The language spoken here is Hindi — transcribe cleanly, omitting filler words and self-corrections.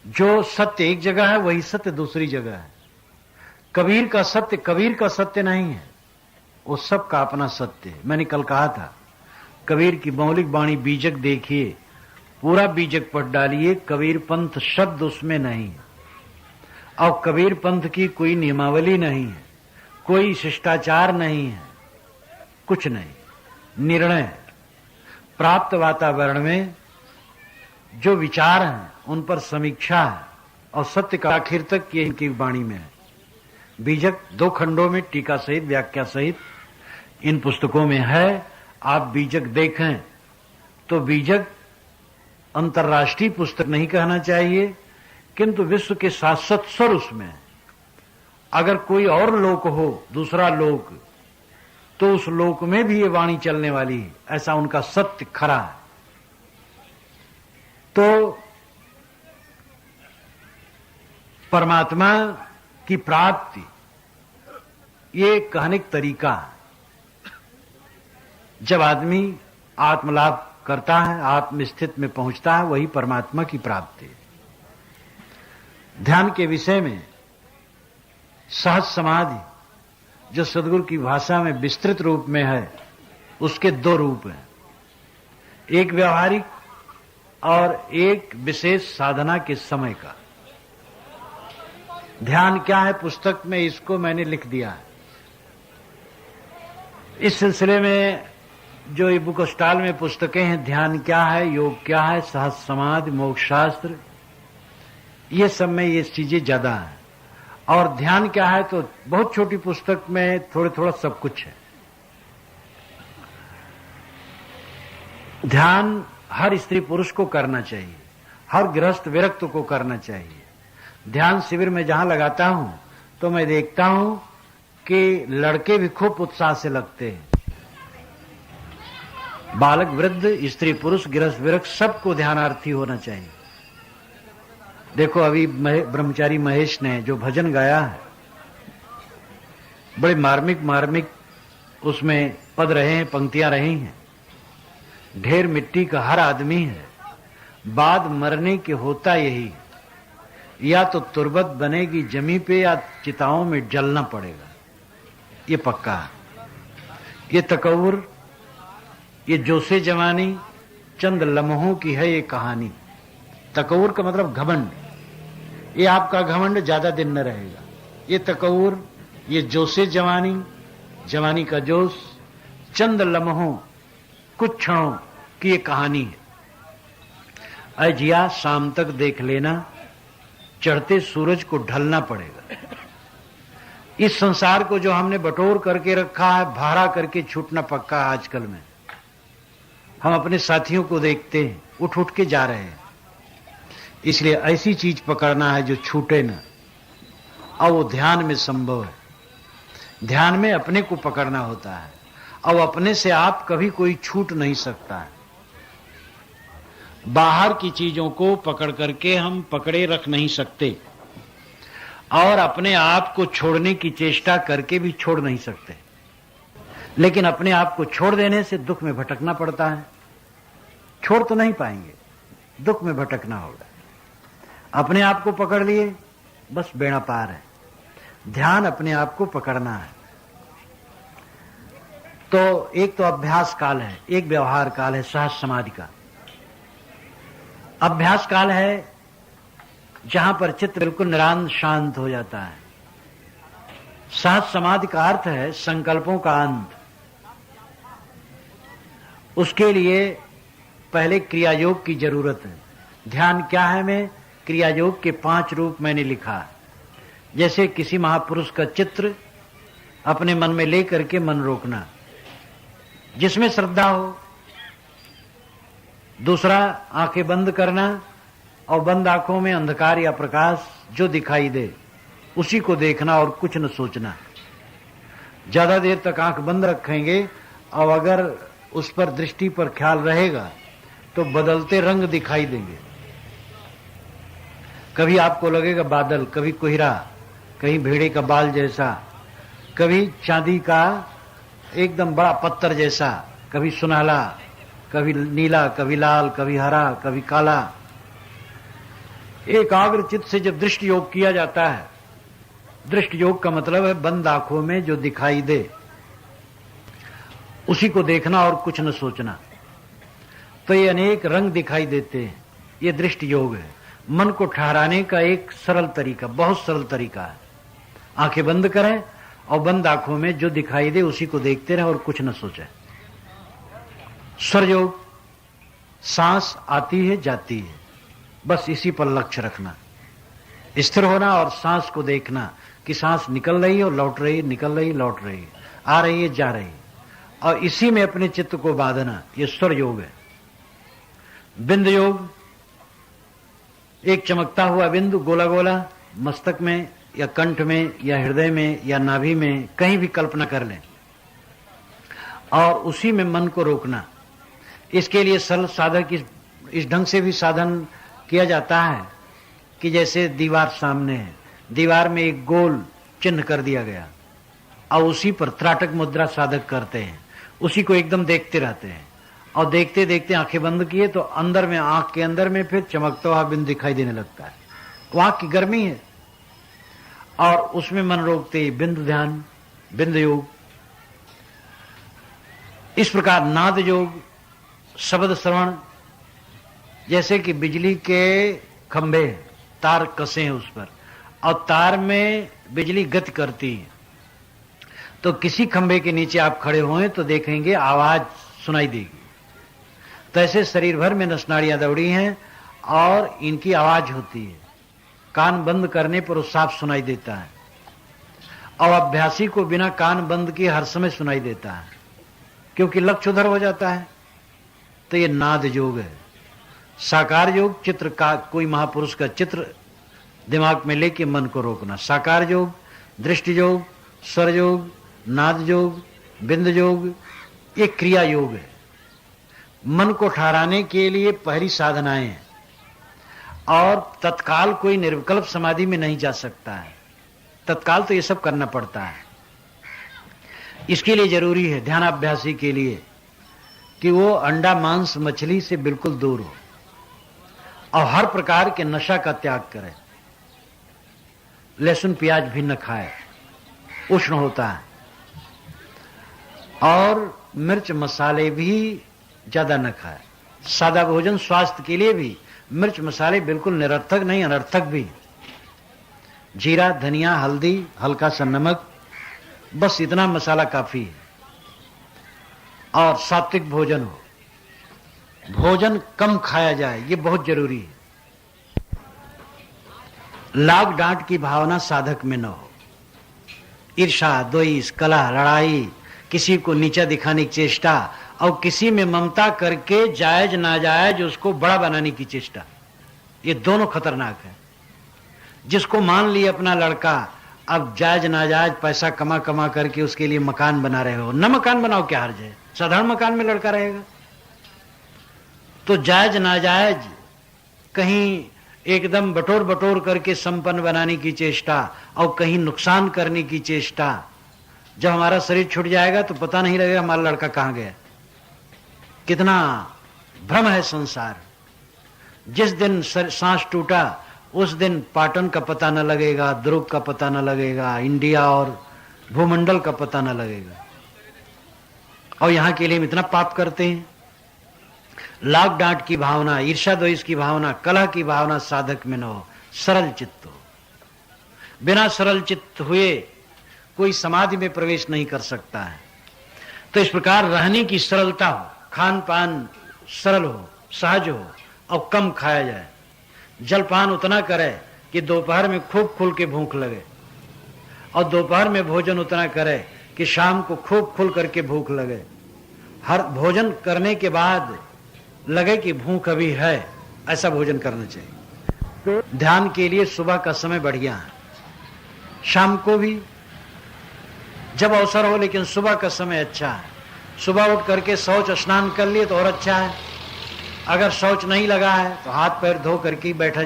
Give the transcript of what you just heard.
जो सत्य एक जगह है वही सत्य दूसरी जगह है। कबीर का सत्य नहीं है, वो सबका अपना सत्य है। मैंने कल कहा था, कबीर की मौलिक वाणी बीजक देखिए, पूरा बीजक पढ़ डालिए, कबीर पंथ शब्द उसमें नहीं है। और कबीर पंथ की कोई नियमावली नहीं है, कोई शिष्टाचार नहीं है, कुछ नहीं। निर्णय प्राप्त वातावरण में जो विचार हैं उन पर समीक्षा है, और सत्य का आखिर तक ये इनकी वाणी में है। बीजक 2 खंडों में टीका सहित व्याख्या सहित इन पुस्तकों में है। आप बीजक देखें तो बीजक अंतर्राष्ट्रीय पुस्तक नहीं कहना चाहिए, किंतु विश्व के शाश्वत स्वर उसमें है। अगर कोई और लोक हो, दूसरा लोक, तो उस लोक में भी ये वाणी चलने वाली है, ऐसा उनका सत्य खरा है। तो परमात्मा की प्राप्ति ये कहने का तरीका है। जब आदमी आत्मलाभ करता है, आत्मस्थित में पहुंचता है, वही परमात्मा की प्राप्ति है। ध्यान के विषय में सहज समाधि जो सदगुरु की भाषा में विस्तृत रूप में है, उसके 2 रूप हैं, एक व्यवहारिक और एक विशेष साधना के समय का। ध्यान क्या है पुस्तक में इसको मैंने लिख दिया है। इस सिलसिले में जो ये बुक स्टॉल में पुस्तकें हैं, ध्यान क्या है, योग क्या है, सहज समाधि, मोक्ष शास्त्र, ये सब में ये चीजें ज्यादा हैं। और ध्यान क्या है तो बहुत छोटी पुस्तक में थोड़ा सब कुछ है। ध्यान हर स्त्री पुरुष को करना चाहिए, हर गृहस्थ विरक्त को करना चाहिए। ध्यान शिविर में जहां लगाता हूं तो मैं देखता हूं कि लड़के भी खूब उत्साह से लगते हैं। बालक, वृद्ध, स्त्री पुरुष, गृहस्थ विरक्त सबको ध्यानार्थी होना चाहिए। देखो अभी ब्रह्मचारी महेश ने जो भजन गाया है, बड़े मार्मिक उसमें पद रहे हैं, पंक्तियां रही हैं। ढेर मिट्टी का हर आदमी है, बाद मरने के होता यही, या तो तुरबत बनेगी जमी पे या चिताओं में जलना पड़ेगा, ये पक्का है। ये तकव्वुर, ये जोशे जवानी चंद लम्हों की है ये कहानी। तकव्वुर का मतलब घमंड, ये आपका घमंड ज्यादा दिन न रहेगा। ये तकव्वुर, ये जोशे जवानी, जवानी का जोश, चंद लम्हों, कुछ क्षणों की ये कहानी है। अजिया शाम तक देख लेना, चढ़ते सूरज को ढलना पड़ेगा। इस संसार को जो हमने बटोर करके रखा है, भाड़ा करके छूटना पक्का है। आजकल में हम अपने साथियों को देखते हैं, उठ के जा रहे हैं। इसलिए ऐसी चीज पकड़ना है जो छूटे ना, और वो ध्यान में संभव है। ध्यान में अपने को पकड़ना होता है, और अपने से आप कभी कोई छूट नहीं सकता है। बाहर की चीजों को पकड़ करके हम पकड़े रख नहीं सकते, और अपने आप को छोड़ने की चेष्टा करके भी छोड़ नहीं सकते। लेकिन अपने आप को छोड़ देने से दुख में भटकना पड़ता है। छोड़ तो नहीं पाएंगे, दुख में भटकना होगा। अपने आप को पकड़ लिए बस बेड़ा पार है। ध्यान अपने आप को पकड़ना है। तो एक तो अभ्यास काल है, एक व्यवहार काल है सहज समाधि का। अभ्यास काल है जहां पर चित्त बिल्कुल निरांत शांत हो जाता है। सहज समाधि का अर्थ है संकल्पों का अंत। उसके लिए पहले क्रिया योग की जरूरत है। ध्यान क्या है में क्रिया योग के 5 रूप मैंने लिखा। जैसे किसी महापुरुष का चित्र अपने मन में लेकर के मन रोकना, जिसमें श्रद्धा हो। दूसरा, आंखें बंद करना, और बंद आंखों में अंधकार या प्रकाश जो दिखाई दे उसी को देखना और कुछ न सोचना। ज्यादा देर तक आंख बंद रखेंगे और अगर उस पर दृष्टि पर ख्याल रहेगा तो बदलते रंग दिखाई देंगे। कभी आपको लगेगा बादल, कभी कोहरा, कहीं भेड़े का बाल जैसा, कभी चांदी का एकदम बड़ा पत्थर जैसा, कभी सुनहला, कभी नीला, कभी लाल, कभी हरा, कभी काला। एकाग्र चित्त से जब दृष्टि योग किया जाता है, दृष्टि योग का मतलब है बंद आंखों में जो दिखाई दे उसी को देखना और कुछ न सोचना। तो ये अनेक रंग दिखाई देते हैं, ये दृष्टि योग है। मन को ठहराने का एक सरल तरीका, बहुत सरल तरीका है। आंखें बंद करें और बंद आंखों में जो दिखाई दे उसी को देखते रहे और कुछ न सोचें। स्वर योग, सांस आती है जाती है, बस इसी पर लक्ष्य रखना, स्थिर होना और सांस को देखना कि सांस निकल रही है और लौट रही है, निकल रही है लौट रही है, आ रही है जा रही है, और इसी में अपने चित्त को बांधना, यह स्वर योग है। बिंद योग, एक चमकता हुआ बिंदु गोला गोला मस्तक में या कंठ में या हृदय में या नाभि में कहीं भी कल्पना कर लें और उसी में मन को रोकना। इसके लिए सरल साधक इस ढंग से भी साधन किया जाता है कि जैसे दीवार सामने है, दीवार में एक गोल चिन्ह कर दिया गया और उसी पर त्राटक मुद्रा साधक करते हैं, उसी को एकदम देखते रहते हैं और देखते देखते आंखें बंद किए तो अंदर में, आंख के अंदर में फिर चमकता हुआ बिंदु दिखाई देने लगता है। वहां की गर्मी है और उसमें मन रोकते ही बिंदु ध्यान, बिंदु योग। इस प्रकार नाद योग, शब्द श्रवण, जैसे कि बिजली के खंभे तार कसे हैं उस पर और तार में बिजली गति करती है, तो किसी खंभे के नीचे आप खड़े हुए तो देखेंगे आवाज सुनाई देगी। तो ऐसे शरीर भर में नसनाड़ियां दौड़ी हैं और इनकी आवाज होती है, कान बंद करने पर वो साफ सुनाई देता है और अभ्यासी को बिना कान बंद किए हर समय सुनाई देता है क्योंकि लक्ष्य उधर हो जाता है। तो ये नाद योग है। साकार योग, चित्र का, कोई महापुरुष का चित्र दिमाग में लेके मन को रोकना। साकार योग, दृष्टि योग, स्वर योग, नाद योग, बिंद योग, ये क्रिया योग है। मन को ठहराने के लिए पहली साधनाएं हैं और तत्काल कोई निर्विकल्प समाधि में नहीं जा सकता है, तत्काल तो ये सब करना पड़ता है। इसके लिए जरूरी है ध्यानाभ्यासी के लिए कि वो अंडा मांस मछली से बिल्कुल दूर हो और हर प्रकार के नशा का त्याग करे। लहसुन प्याज भी न खाए, उष्ण होता है, और मिर्च मसाले भी ज्यादा न खाए। सादा भोजन स्वास्थ्य के लिए भी, मिर्च मसाले बिल्कुल निरर्थक नहीं, अनर्थक भी। जीरा, धनिया, हल्दी, हल्का सा नमक, बस इतना मसाला काफी है। और सात्विक भोजन हो, भोजन कम खाया जाए, ये बहुत जरूरी है। लाग डांट की भावना साधक में न हो। ईर्षा, द्वेष, कलह, लड़ाई, किसी को नीचा दिखाने की चेष्टा और किसी में ममता करके जायज नाजायज उसको बड़ा बनाने की चेष्टा, ये दोनों खतरनाक है। जिसको मान लिया अपना लड़का, अब जायज नाजायज पैसा कमा कमा करके उसके लिए मकान बना रहे हो, न मकान बनाओ, क्या हर्ज है, साधारण मकान में लड़का रहेगा। तो जायज नाजायज कहीं एकदम बटोर बटोर करके संपन्न बनाने की चेष्टा और कहीं नुकसान करने की चेष्टा। जब हमारा शरीर छूट जाएगा तो पता नहीं लगेगा हमारा लड़का कहां गया। कितना भ्रम है संसार। जिस दिन सांस टूटा उस दिन पाटन का पता न लगेगा, ध्रुव का पता न लगेगा, इंडिया और भूमंडल का पता न लगेगा। और यहां के लिए हम इतना पाप करते हैं। लाग डांट की भावना, ईर्षा द्वेष की भावना, कलह की भावना साधक में न हो, सरल चित्त हो। बिना सरल चित्त हुए कोई समाधि में प्रवेश नहीं कर सकता है। तो इस प्रकार रहने की सरलता हो, खान पान सरल हो, सहज हो और कम खाया जाए। जलपान उतना करे कि दोपहर में खूब खुल के भूख लगे और दोपहर में भोजन उतना करे कि शाम को खूब खुल करके भूख लगे। हर भोजन करने के बाद लगे कि भूख अभी है, ऐसा भोजन करना चाहिए। तो ध्यान के लिए सुबह का समय बढ़िया है, शाम को भी जब अवसर हो, लेकिन सुबह का समय अच्छा है। सुबह उठ करके शौच स्नान कर लिए तो और अच्छा है। अगर शौच नहीं लगा है तो हाथ पैर धो करके बैठा